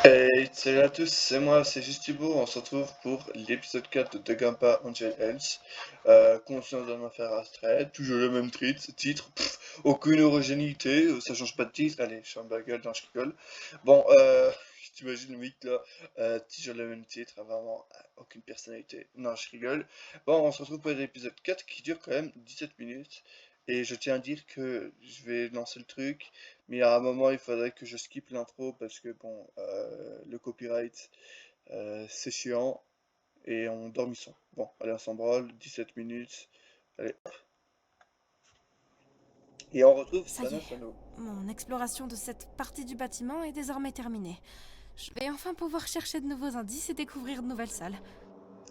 Hey, salut à tous, c'est moi, c'est juste Thibaut. On se retrouve pour l'épisode 4 de Gampa Angel Health. Conscience d'un enfer astral, toujours le même titre, aucune originalité, ça change pas de titre. Allez, je suis en bagueule, non, je rigole. Bon, t'imagines le mec là, toujours le même titre, vraiment, aucune personnalité. Non, je rigole. Bon, on se retrouve pour l'épisode 4 qui dure quand même 17 minutes. Et je tiens à dire que je vais lancer le truc. Mais à un moment, il faudrait que je skip l'intro parce que bon, le copyright, c'est chiant et on dormit son. Bon, allez, on s'en branle, 17 minutes. Allez, hop. Et on retrouve Ça y Sana est, Sano. mon exploration de cette partie du bâtiment est désormais terminée. Je vais enfin pouvoir chercher de nouveaux indices et découvrir de nouvelles salles.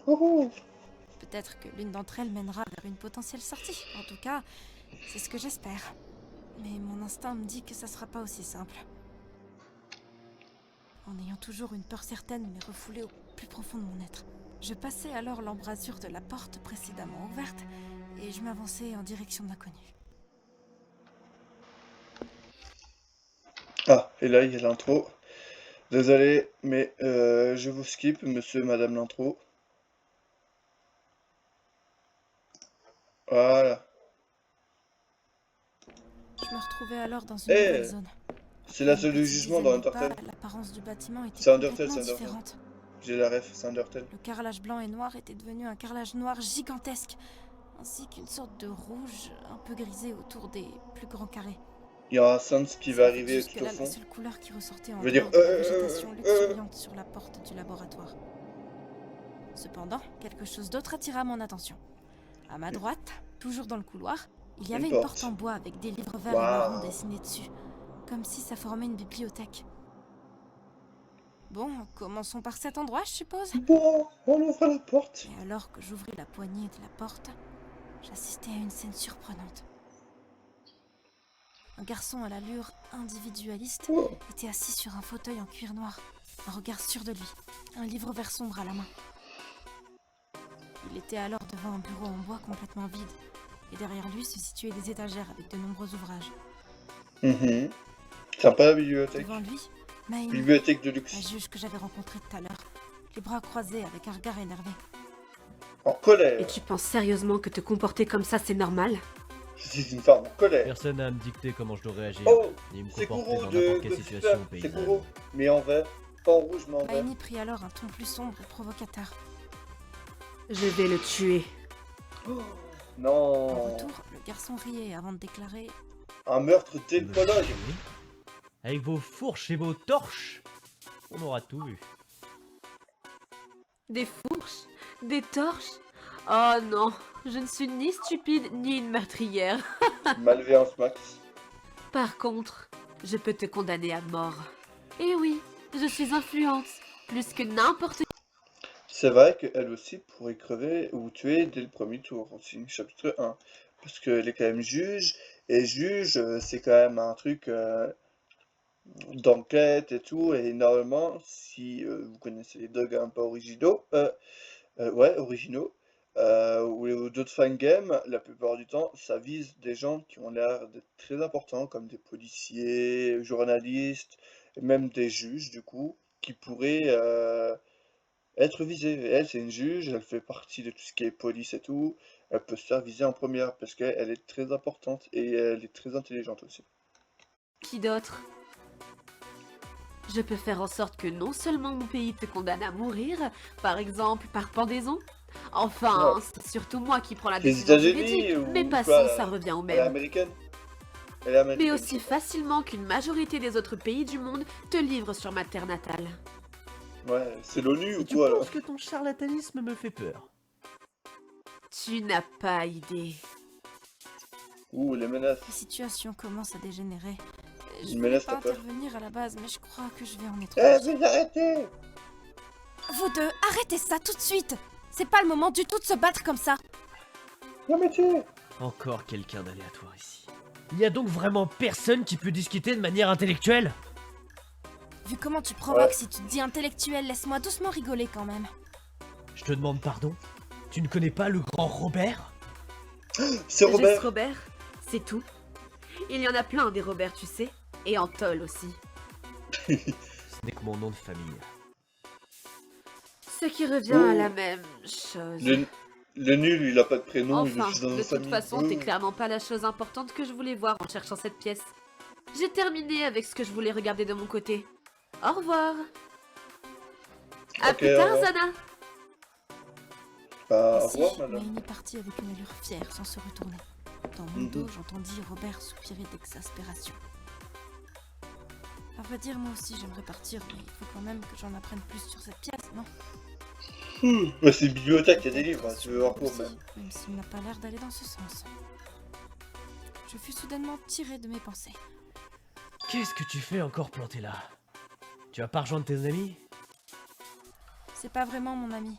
Wouhou. Peut-être que l'une d'entre elles mènera vers une potentielle sortie. En tout cas, c'est ce que j'espère. Mais mon instinct me dit que ça sera pas aussi simple. En ayant toujours une peur certaine mais refoulée au plus profond de mon être. Je passais alors l'embrasure de la porte précédemment ouverte et je m'avançais en direction de l'inconnu. Ah, et là, il y a l'intro. Désolé, mais je vous skip, monsieur, madame l'intro. Voilà. Je me retrouvais alors dans une nouvelle Eh, zone. c'est Après la une seule du petite jugement dizaine dans de pas, Undertale. l'apparence du bâtiment était C'est Undertale, complètement c'est Undertale. différente. J'ai la ref, c'est Undertale. Le carrelage blanc et noir était devenu un carrelage noir gigantesque, ainsi qu'une sorte de rouge un peu grisé autour des plus grands carrés. Il y a un Sans qui va C'était arriver tout au jusque-là la fond. seule couleur qui ressortait Il en va dire dehors de la végétation luxuriante sur la porte du laboratoire. Cependant, quelque chose d'autre attira mon attention. À ma droite, toujours dans le couloir, il y Une avait une porte porte. en bois avec des livres verts et marrons Waouh. dessinés dessus, comme si ça formait une bibliothèque. Bon, commençons par cet endroit, je suppose. Bon, on ouvre la porte. Et alors que j'ouvris la poignée de la porte, j'assistais à une scène surprenante. Un garçon à l'allure individualiste Oh. était assis sur un fauteuil en cuir noir, un regard sûr de lui, un livre vert sombre à la main. Il était alors devant un bureau en bois complètement vide, et derrière lui se situaient des étagères avec de nombreux ouvrages. Mhm. Sympa la bibliothèque. Devant lui, Maïni, Bibliothèque de la luxe. juge que j'avais rencontrée tout à l'heure, les bras croisés avec un regard énervé. En Et colère. tu penses sérieusement que te comporter comme ça, c'est normal? Je suis une femme en colère. Personne n'a à me dicter comment je dois réagir, Oh, ni me c'est comporter Kuro dans de n'importe quelle Super. situation C'est paysanne. Kuro, mais en vert. Pas en rouge, mais en vert. Maïni prit alors un ton plus sombre et provocateur. Je vais le tuer. Oh, En non. retour, le garçon riait avant de déclarer Un meurtre Me d'élpologue. tuer Avec vos fourches et vos torches, on aura tout vu. Des fourches? Des torches? Oh non, je ne suis ni stupide ni une meurtrière. Malveillance max. Par contre, je peux te condamner à mort. Et oui, je suis influente, plus que n'importe qui. C'est vrai qu'elle aussi pourrait crever ou tuer dès le premier tour, aussi, chapitre 1. Parce qu'elle est quand même juge, et juge, c'est quand même un truc d'enquête et tout, et normalement, si vous connaissez les dogs un peu originaux, ouais, originaux, ou d'autres fan games, la plupart du temps, ça vise des gens qui ont l'air d'être très importants, comme des policiers, journalistes, et même des juges, du coup, qui pourraient être visés. Et elle, c'est une juge, elle fait partie de tout ce qui est police et tout, elle peut se faire viser en première, parce qu'elle est très importante, et elle est très intelligente aussi. Qui d'autre? Je peux faire en sorte que non seulement mon pays te condamne à mourir, par exemple par pendaison. Enfin, Ouais. c'est surtout moi qui prends la Les décision États-Unis, juridique, mais ou passons, quoi, ça revient au elle est même. américaine? Elle est américaine. Mais aussi facilement qu'une majorité des autres pays du monde te livrent sur ma terre natale. Ouais, c'est l'ONU ou Et tu quoi, là? penses que ton charlatanisme me fait peur? Tu n'as pas idée. Ouh, les menaces. la situation commence à dégénérer. Je Une voulais menace, pas t'as peur? intervenir à la base, mais je crois que je vais en être Eh, obligée. mais arrêtez! Vous deux, arrêtez ça tout de suite. C'est pas le moment du tout de se battre comme ça. Non mais tu... Encore quelqu'un d'aléatoire ici. Il y a donc vraiment personne qui peut discuter de manière intellectuelle? Vu comment tu provoques, Ouais. si tu te dis intellectuel, laisse-moi doucement rigoler quand même. Je te demande pardon? Tu ne connais pas le grand Robert? C'est Juste Robert. Robert, c'est tout. Il y en a plein des Robert, tu sais. Et en tôle aussi. Ce n'est que mon nom de famille. Ce qui revient à la même chose. Le nul, il a pas de prénom, il est Enfin, juste dans de une toute famille. façon, t'es clairement pas la chose importante que je voulais voir en cherchant cette pièce. J'ai terminé avec ce que je voulais regarder de mon côté. Au revoir. À Ok, plus au tard, revoir. Zana. Bah, au Ici, revoir, madame. Maine est partie avec une allure fière sans se retourner. Dans mon dos, j'entendis Robert soupirer d'exaspération. À vrai dire, moi aussi j'aimerais partir, mais il faut quand même que j'en apprenne plus sur cette pièce, non? Bah, c'est une bibliothèque, il y a des Peut-être livres, hein, tu sur veux voir elle quoi, aussi, même. même s'il n'a pas l'air d'aller dans ce sens. Je fus soudainement tirée de mes pensées. Qu'est-ce que tu fais encore planté là? Tu vas pas rejoindre tes amis? C'est pas vraiment mon ami.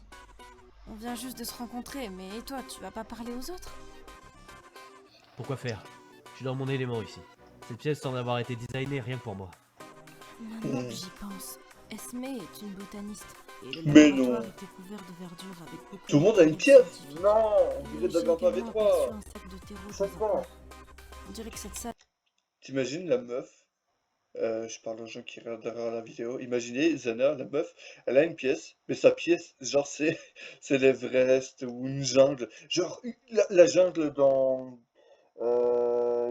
On vient juste de se rencontrer, mais toi, tu vas pas parler aux autres? Pourquoi faire? Je suis dans mon élément ici. Cette pièce semble avoir été designée rien que pour moi. Maintenant que j'y pense, Esme est une botaniste. Et le Mais laboratoire non. était couvert de verdure avec beaucoup Tout le de monde a une matériel pièce. scientifique. Non, on Et dirait j'ai Dagompa également aperçu V3. un sac de terreau dans un 5 coin. ans. On dirait que cette salle... T'imagines la meuf, je parle aux gens qui regardent derrière la vidéo, imaginez Zana, la meuf, elle a une pièce, mais sa pièce, genre c'est c'est l'Everest ou une jungle, genre la jungle dans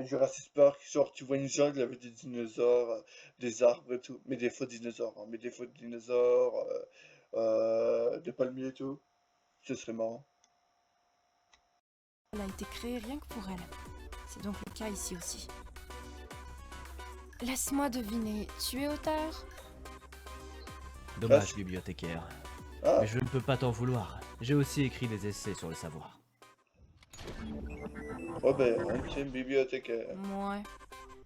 Jurassic Park, genre tu vois une jungle avec des dinosaures, des arbres et tout, mais des faux dinosaures, hein, mais des faux dinosaures, des palmiers et tout, ce serait marrant. Elle a été créée rien que pour elle. C'est donc le cas ici aussi. Laisse-moi deviner, tu es auteur? Dommage, Presque. bibliothécaire. Ah, Mais je ne peux pas t'en vouloir. J'ai aussi écrit des essais sur le savoir. Robert, intime bibliothécaire. Ouais.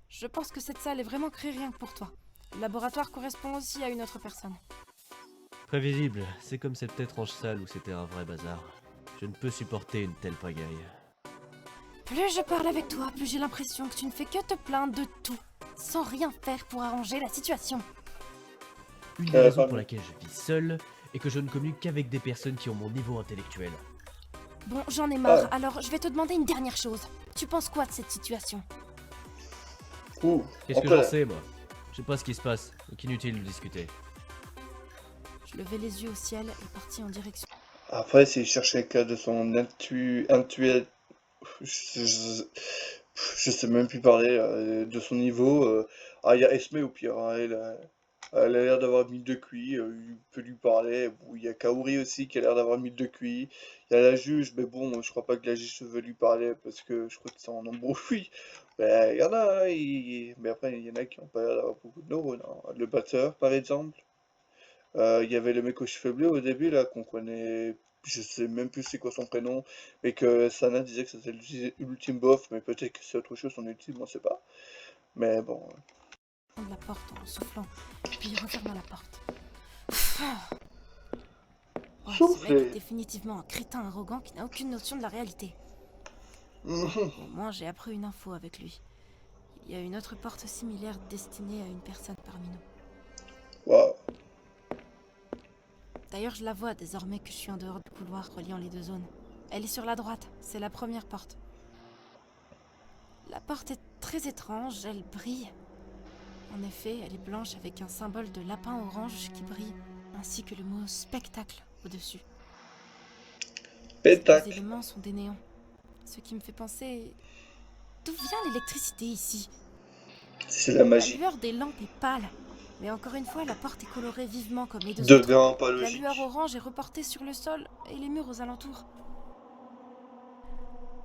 Je pense que cette salle est vraiment créée rien que pour toi. Le laboratoire correspond aussi à une autre personne. Prévisible, c'est comme cette étrange salle où c'était un vrai bazar. Je ne peux supporter une telle pagaille. Plus je parle avec toi, plus j'ai l'impression que tu ne fais que te plaindre de tout, sans rien faire pour arranger la situation. Une des raisons Pardon. pour laquelle je vis seul est que je ne communique qu'avec des personnes qui ont mon niveau intellectuel. Bon, j'en ai marre, Ah. alors je vais te demander une dernière chose. Tu penses quoi de cette situation? Ouh, Qu'est-ce que encore. j'en sais, moi? Je sais pas ce qui se passe, donc inutile de discuter. Je levai les yeux au ciel et partis en direction. Après, s'il cherchait le cas de son je, je- je sais même plus parler de son niveau. Ah, il y a Esme au pire, hein, elle a l'air d'avoir 1000 de QI, il peut lui parler. Bon, il y a Kaori aussi qui a l'air d'avoir 1000 de QI. Il y a la juge, mais bon, je crois pas que la juge veut lui parler parce que je crois que c'est en embrouille. Mais il y en a, hein, mais après, il y en a qui ont pas l'air d'avoir beaucoup de neurones, hein. Le batteur, par exemple. Il y avait le mec aux cheveux bleus au début, là, qu'on connaît, je sais même plus c'est quoi son prénom, et que Sana disait que c'était l'ultime boss, mais peut-être que c'est autre chose son ultime, on sait pas. Mais bon, De la porte en soufflant, puis referma la porte. Ouais, ce mec est soufflez. définitivement un crétin arrogant qui n'a aucune notion de la réalité. Mhm. Au moins, j'ai appris une info avec lui. Il y a une autre porte similaire destinée à une personne parmi nous. Waouh. D'ailleurs, je la vois désormais que je suis en dehors du couloir reliant les deux zones. Elle est sur la droite, c'est la première porte. La porte est très étrange, elle brille. En effet, elle est blanche avec un symbole de lapin orange qui brille, ainsi que le mot spectacle au-dessus. Ces deux Pétacle. éléments sont des néons. Ce qui me fait penser... D'où vient l'électricité ici? C'est la La magie. lueur des lampes est pâle. Mais encore une fois, la porte est colorée vivement comme les deux autres. Devient pas La logique. lueur orange est reportée sur le sol et les murs aux alentours.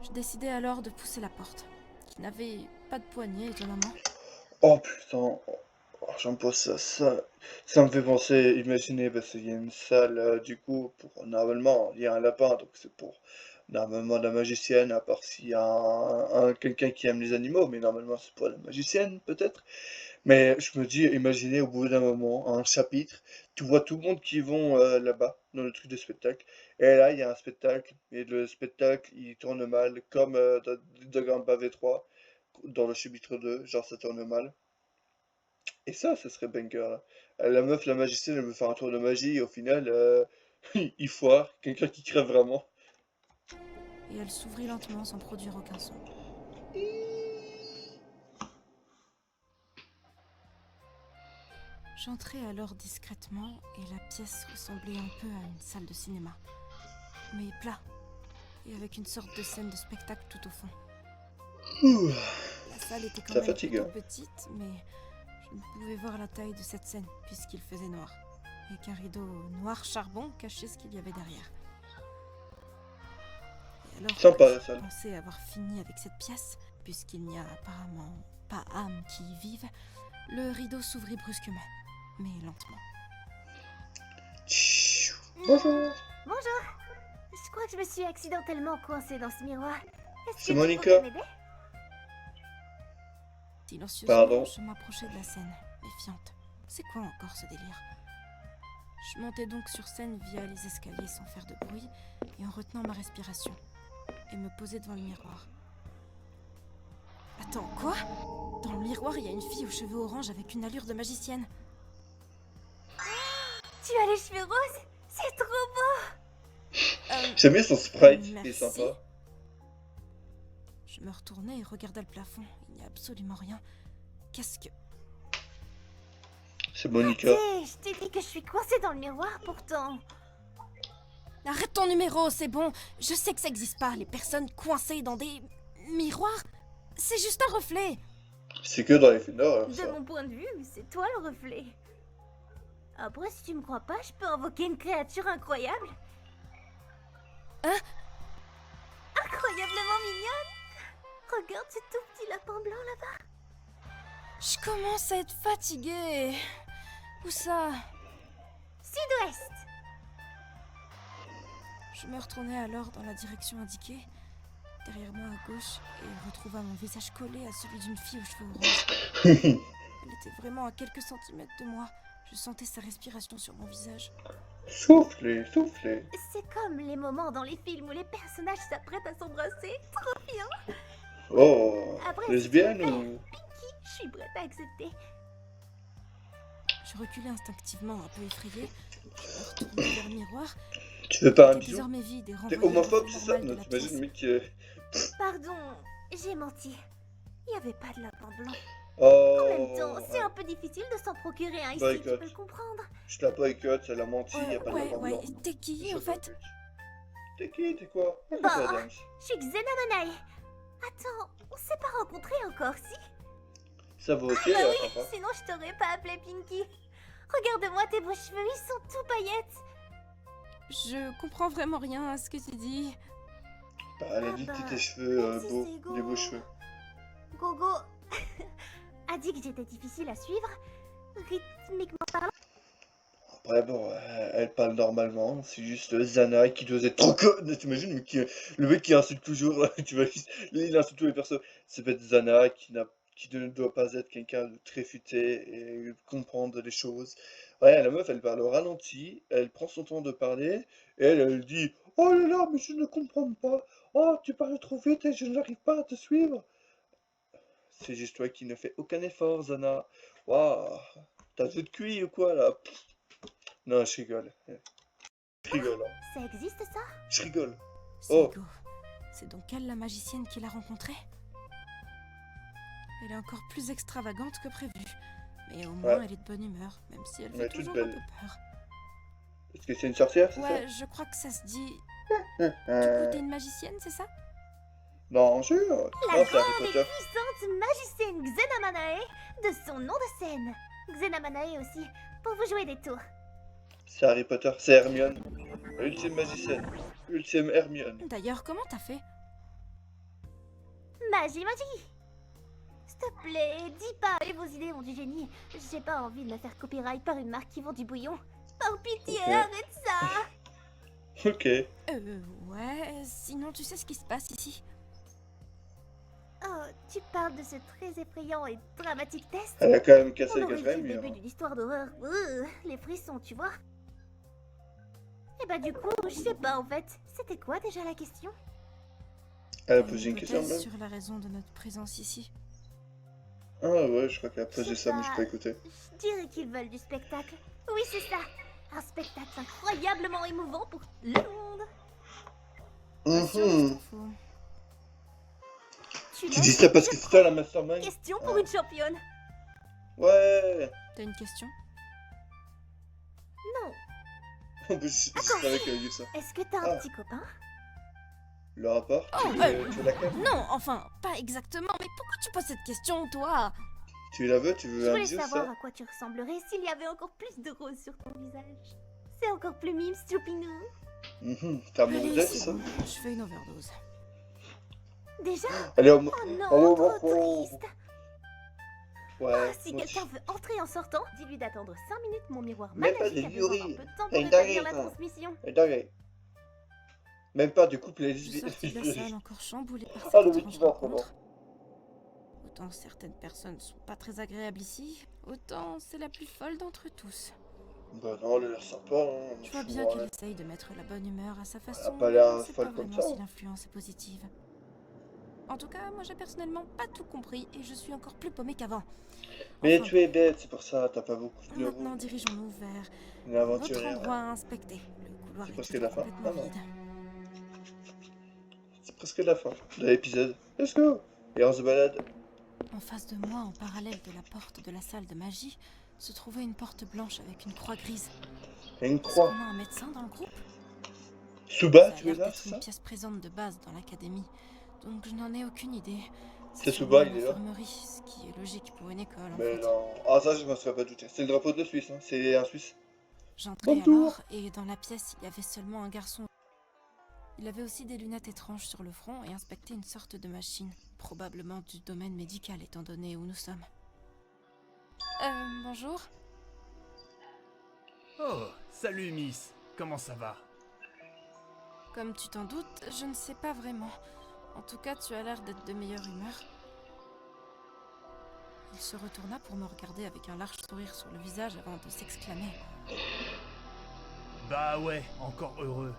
Je décidai alors de pousser la porte, qui n'avait pas de poignée étonnamment. Oh putain. Oh, j'en pense ça me fait penser, imaginez, parce qu'il y a une salle, du coup, pour, normalement, il y a un lapin, donc c'est pour, normalement, la magicienne, à part s'il y a quelqu'un qui aime les animaux, mais normalement, c'est pour la magicienne, peut-être. Mais je me dis, imaginez au bout d'un moment, un chapitre, tu vois tout le monde qui vont là-bas, dans le truc de spectacle, et là, il y a un spectacle, et le spectacle, il tourne mal, comme dans Gamba V3, dans le chapitre 2 genre ça tourne mal. Et ça serait banger, là. La meuf, la magicienne, elle veut faire un tour de magie, et au final, il foire, quelqu'un qui crève vraiment. Et elle s'ouvrit lentement sans produire aucun son. J'entrai alors discrètement et la pièce ressemblait un peu à une salle de cinéma. Mais plat, et avec une sorte de scène de spectacle tout au fond. Ouh, La salle était quand ça même fatigue. plutôt petite, mais je ne pouvais voir la taille de cette scène puisqu'il faisait noir. Et qu'un rideau noir charbon cachait ce qu'il y avait derrière. Et alors Sympa, que la je salle. pensais avoir fini avec cette pièce, puisqu'il n'y a apparemment pas âme qui y vive, le rideau s'ouvrit brusquement, mais lentement. Tchiou. Bonjour. Bonjour. Je crois que je me suis accidentellement coincée dans ce miroir. Est-ce C'est que Monica. tu pourrais m'aider? Silencieusement, Pardon. je m'approchais de la scène, méfiante. C'est quoi encore ce délire? Je montais donc sur scène via les escaliers sans faire de bruit et en retenant ma respiration, et me posais devant le miroir. Attends, quoi? Dans le miroir, il y a une fille aux cheveux orange avec une allure de magicienne. Tu as les cheveux roses? C'est trop beau. J'aime bien son sprite, il est Merci. sympa. Je me retournais et regardais le plafond. Il n'y a absolument rien. Qu'est-ce que... C'est Monica. Hé, je t'ai dit que je suis coincée dans le miroir pourtant. Arrête ton numéro, c'est bon. Je sais que ça existe pas, les personnes coincées dans des miroirs. C'est juste un reflet. C'est que dans les films d'horreur, De ça. mon point de vue, c'est toi le reflet. Après, si tu me crois pas, je peux invoquer une créature incroyable. Hein? Incroyablement mignonne. Regarde ce tout petit lapin blanc là-bas. Je commence à être fatiguée. Où ça? Sud-ouest. Je me retournai alors dans la direction indiquée, derrière moi à gauche, et retrouva mon visage collé à celui d'une fille aux cheveux orange. Elle était vraiment à quelques centimètres de moi. Je sentais sa respiration sur mon visage. Soufflez, soufflez. C'est comme les moments dans les films où les personnages s'apprêtent à s'embrasser. Trop bien. Oh, Après, lesbienne si tu me ou... Je suis prête à accepter. Je reculai instinctivement, un peu effrayée. Je me retournai vers le miroir. Tu veux pas un Il était bisou? désormais vide et T'es renvoyé au homophobe, reflet c'est ça? normal de Non, la t'imagines, pièce. mec... Pardon, j'ai menti. Il n'y avait pas de lapin blanc. Oh... En même temps, c'est un peu difficile de s'en procurer un ici, tu Boycott. peux le comprendre. Je la boycotte, elle a menti, y a pas de ouais, lapin ouais. blanc. T'es qui, Je en sais pas, fait? bitch. T'es qui? T'es quoi? Bah. Pourquoi Adams? Je suis Xenamanae. Attends, on s'est pas rencontrés encore, si? Ça va aussi, Bah là, oui, sympa. sinon je t'aurais pas appelé Pinky. Regarde-moi tes beaux cheveux, ils sont tout paillettes. Je comprends vraiment rien à ce que tu dis. Bah, elle a dit que bah, tes cheveux même si beaux, c'est des beaux go. cheveux. Gogo a dit que j'étais difficile à suivre, rythmiquement parlant. Après, bon, elle parle normalement, c'est juste Zana qui doit être trop conne. T'imagines, le mec qui insulte toujours, là, tu vois, il insulte tous les persos. C'est peut-être Zana qui ne doit pas être quelqu'un de très futé et comprendre les choses. Ouais, la meuf, elle parle au ralenti, elle prend son temps de parler, et elle dit: Oh là là, mais je ne comprends pas. Oh, tu parles trop vite et je n'arrive pas à te suivre. C'est juste toi qui ne fais aucun effort, Zana. Waouh, t'as tout de cuit ou quoi, là? Non, je rigole. Je rigole, hein. Ça existe ça? Je rigole. C'est Oh. Go. C'est donc elle la magicienne qui l'a rencontrée? Elle est encore plus extravagante que prévu. Mais au moins, Ouais. elle est de bonne humeur, même si elle Ouais, fait toute toujours un belle. peu peur. Est-ce que c'est une sorcière, c'est Ouais, je crois que ça se dit... ça? Du coup, t'es une magicienne, c'est ça? Non, je... La Non, c'est Harry grande et Potter. puissante magicienne Xenamanae, de son nom de scène. Xenamanae aussi, pour vous jouer des tours. C'est Harry Potter, c'est Hermione. Ultime magicienne. Ultime Hermione. D'ailleurs, comment t'as fait? Magie. S'il te plaît, dis pas et vos idées ont du génie. J'ai pas envie de me faire copyright par une marque qui vend du bouillon. Par pitié, Ok. arrête ça. Ok. Ouais, sinon tu sais ce qui se passe ici? Oh, tu parles de ce très effrayant et dramatique test? Elle a quand même cassé On le aurait dit quatrième le mur. début d'une histoire d'horreur. Les frissons, tu vois. Et bah du coup, je sais pas en fait. C'était quoi déjà la question? Elle a T'as posé une question hypothèse même. sur la raison de notre présence ici? Ah ouais, je crois qu'elle a posé Je sais ça, mais j'ai pas. pas écouté. Je dirais qu'ils veulent du spectacle. Oui, c'est ça. Un spectacle incroyablement émouvant pour le monde. Pas sûr de Mhm. cette info. Tu Tu dis laisses, ça parce je que c'est prends. toi la mastermind? Question pour Ah. une championne. Ouais. T'as une question? En plus, je savais qu'elle allait dire ça. Est-ce que t'as un Ah. petit copain? Le rapport, Oh, tu veux laquelle? Non, enfin, pas exactement, mais pourquoi tu poses cette question, toi? Tu la veux, tu Je veux un voulais bisou, savoir ça? à quoi tu ressemblerais s'il y avait encore plus de roses sur ton visage. C'est encore plus mime, Stoupinou. T'as mon Allez, modèle, c'est ça? bon, je fais une overdose. Déjà? Allez, Oh non, trop triste. Ouais, Si moi quelqu'un aussi. veut entrer en sortant, dis-lui d'attendre 5 minutes, mon miroir Même pas magique de a besoin d'un Yuri. peu de temps C'est pour une rétablir la dinguerie, ça. transmission. Et dingue. Même pas de couple Je lesbien. suis sortie de la salle encore chamboulée par Ah, cette le mec étrange qui va trop loin. rencontre. Autant certaines personnes sont pas très agréables ici, autant c'est la plus folle d'entre tous. Bah non, elle a l'air sympa, hein. Je vois bien qu'elle essaye de mettre la bonne humeur à sa façon, pas mais l'air je ne sais folle pas comme vraiment ça. si l'influence est positive. En tout cas, moi j'ai personnellement pas tout compris et je suis encore plus paumée qu'avant. Mais Enfin, tu es bête, c'est pour ça, t'as pas beaucoup de maintenant neurones. dirigeons-nous vers Une un autre aventurière. endroit à inspecter. Le couloir C'est est presque toujours la fin. complètement Ah non. vide. C'est presque la fin de l'épisode. Let's go! Et on se balade. En face de moi, en parallèle de la porte de la salle de magie, se trouvait une porte blanche avec une croix grise. Et une Est-ce croix. qu'on a un médecin dans le groupe? Suba, Ça a tu es l'air là, d'être c'est une ça? pièce présente de base dans l'académie, donc je n'en ai aucune idée. C'est sûrement Suba, il est là. l'infirmerie, ce qui est logique pour une école en Mais fait. non. Ah, ça, je m'en serais pas douté. C'est le drapeau de Suisse, hein. C'est un Suisse. J'entrais Bonjour. alors, et dans la pièce, il y avait seulement un garçon. Il avait aussi des lunettes étranges sur le front et inspectait une sorte de machine, probablement du domaine médical étant donné où nous sommes. Bonjour. Oh, salut Miss, comment ça va? Comme tu t'en doutes, je ne sais pas vraiment. En tout cas, tu as l'air d'être de meilleure humeur. Il se retourna pour me regarder avec un large sourire sur le visage avant de s'exclamer. Bah ouais, encore heureux.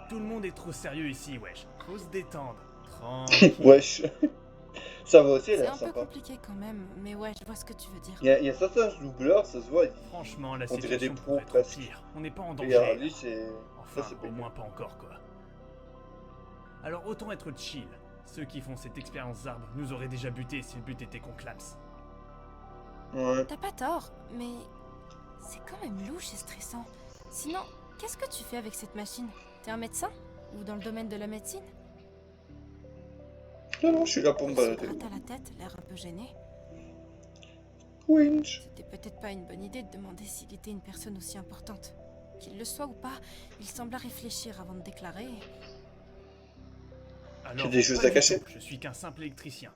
Tout le monde est trop sérieux ici, wesh. Faut se détendre. Tranquille. Wesh. Ça va aussi, elle C'est a un peu sympa. compliqué quand même, mais ouais, je vois ce que tu veux dire. Il y a certains doubleurs, ça se voit. Franchement, la On dirait des situation pros, pourrait être presque. pire. On n'est pas en Regarde, danger. lui, c'est. Enfin, ça, c'est au pas moins pas encore, quoi. Alors autant être chill. Ceux qui font cette expérience Zarb nous auraient déjà buté si le but était qu'on clams. Ouais. T'as pas tort, mais c'est quand même louche et stressant. Sinon, qu'est-ce que tu fais avec cette machine? T'es un médecin? Ou dans le domaine de la médecine? Non, non, je suis là pour me Il se balader. gratta la tête, l'air un peu gêné. Winch. C'était peut-être pas une bonne idée de demander s'il était une personne aussi importante. Qu'il le soit ou pas, il sembla réfléchir avant de déclarer. Alors, des choses pas à du cacher. tout, je suis qu'un simple électricien.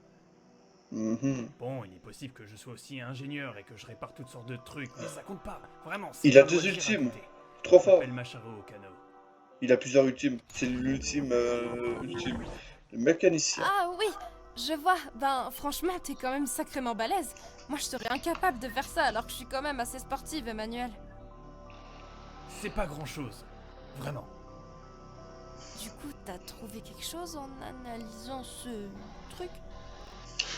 Mhm. Bon, il est possible que je sois aussi ingénieur et que je répare toutes sortes de trucs, mais ça compte pas. Vraiment, Il c'est a un deux loisir à ultimes. côté. Trop Je fort. m'appelle Macharo au canot. Il a plusieurs ultimes. C'est l'ultime. Ultime. Le mécanicien. Ah oui, je vois. Ben franchement, t'es quand même sacrément balèze. Moi, je serais incapable de faire ça alors que je suis quand même assez sportive, Emmanuel. C'est pas grand chose. Vraiment. Du coup, t'as trouvé quelque chose en analysant ce truc?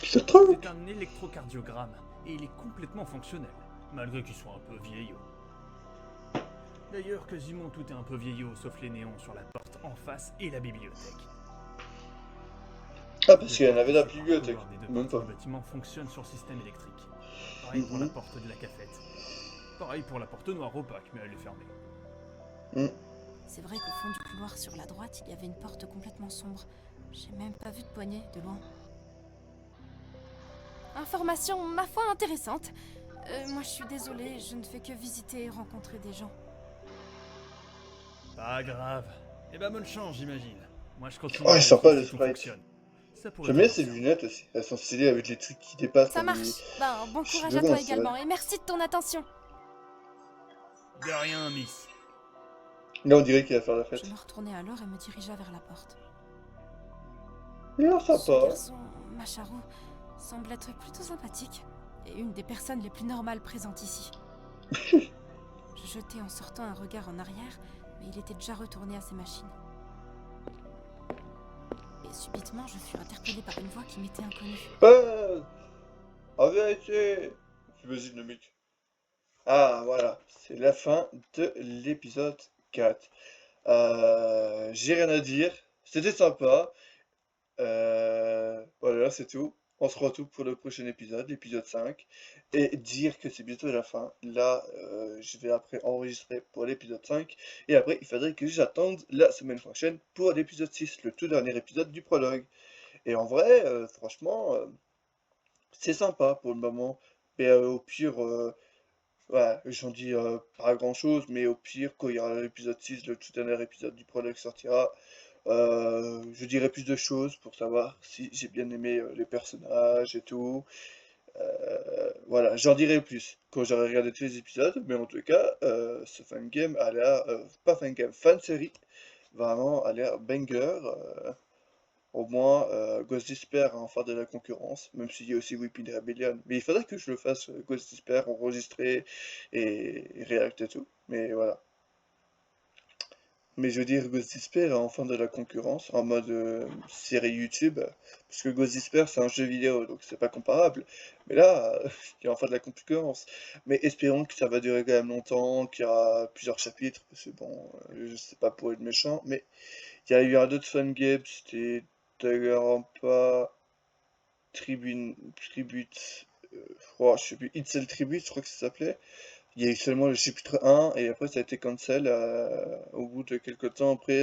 Ce truc. C'est un électrocardiogramme et il est complètement fonctionnel, malgré qu'il soit un peu vieillot. D'ailleurs, quasiment tout est un peu vieillot sauf les néons sur la porte en face et la bibliothèque. Ah, parce qu'il y en avait dans la bibliothèque. Le couloir des deux Même parties pas. du bâtiment fonctionne sur système électrique. Pareil pour la Mhm. porte de la cafette. Pareil pour la porte noire opaque, mais elle est fermée. C'est vrai qu'au fond du couloir sur la droite, il y avait une porte complètement sombre. J'ai même pas vu de poignée de loin. Information, ma foi, intéressante. Moi, je suis désolée, je ne fais que visiter et rencontrer des gens. Pas grave. Eh ben bonne chance, j'imagine. Moi je continue. Oh, à il sent pas vérifier le si tout sprite. fonctionne. Ça pourrait J'aime bien être ces ça. lunettes aussi. Elles sont stylées avec les trucs qui dépassent. Ça là, marche. Ben, bon Je courage veux à bien, toi c'est également, et merci de ton attention. De rien, Miss. Là, on dirait qu'il va faire la fête. Je me retournai alors et me dirigea vers la porte. Il a l'air Ce sympa. garçon, Macharo, semble être plutôt sympathique et une des personnes les plus normales présentes ici. Je jetai en sortant un regard en arrière, mais il était déjà retourné à ses machines. Et subitement, je fus interpellée par une voix qui m'était inconnue. En vérité. Vas-y, Dynamique. Ah, voilà. C'est la fin de l'épisode 4. J'ai rien à dire. C'était sympa. Voilà, c'est tout. on se retrouve pour le prochain épisode, l'épisode 5, et dire que c'est bientôt la fin. Là, je vais après enregistrer pour l'épisode 5, et après, il faudrait que j'attende la semaine prochaine pour l'épisode 6, le tout dernier épisode du prologue. Et en vrai, franchement, c'est sympa pour le moment. Mais au pire, ouais, j'en dis pas grand-chose, mais au pire, quand il y aura l'épisode 6, le tout dernier épisode du prologue sortira, je dirai plus de choses pour savoir si j'ai bien aimé les personnages et tout. Voilà, j'en dirai plus quand j'aurai regardé tous les épisodes, mais en tout cas, ce fangame a l'air, pas fangame, fan série, vraiment a l'air banger. Au moins, Ghost Despair a enfin de la concurrence, même s'il y a aussi Weeping Rebellion. Mais il faudrait que je le fasse, Ghost Despair, enregistré et react et tout. Mais voilà. Mais je veux dire, Ghost Despair a enfin de la concurrence en mode série YouTube. Parce que Ghost Despair, c'est un jeu vidéo, donc c'est pas comparable. Mais là, il y a enfin de la concurrence. Mais espérons que ça va durer quand même longtemps, qu'il y aura plusieurs chapitres. Parce que bon, je sais pas pour être méchant, mais il y a eu un autre fangame, c'était Danganronpa Tribute, oh, je sais plus, Itzel Tribute, je crois que ça s'appelait. Il y a eu seulement le chapitre 1 et après ça a été cancel au bout de quelques temps après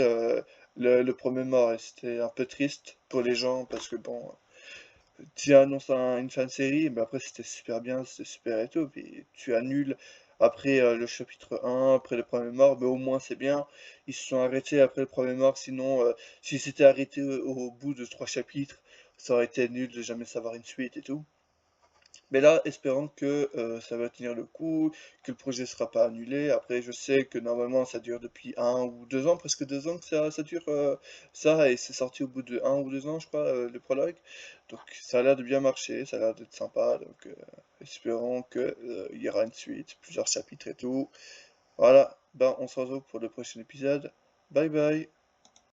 le premier mort et c'était un peu triste pour les gens parce que bon, tu annonces une fin de série, mais après c'était super bien, c'était super et tout, puis tu annules après le chapitre 1, après le premier mort, mais au moins c'est bien, ils se sont arrêtés après le premier mort, sinon s'ils s'étaient arrêtés au bout de 3 chapitres, ça aurait été nul de jamais savoir une suite et tout. Mais là, espérons que ça va tenir le coup, que le projet sera pas annulé. Après, je sais que normalement ça dure depuis 1 ou 2 ans, presque 2 ans que ça dure ça, et c'est sorti au bout de 1 ou 2 ans, je crois, le prologue. Donc ça a l'air de bien marcher, ça a l'air d'être sympa. Donc espérons que il y aura une suite, plusieurs chapitres et tout. Voilà, ben on se retrouve pour le prochain épisode. Bye bye.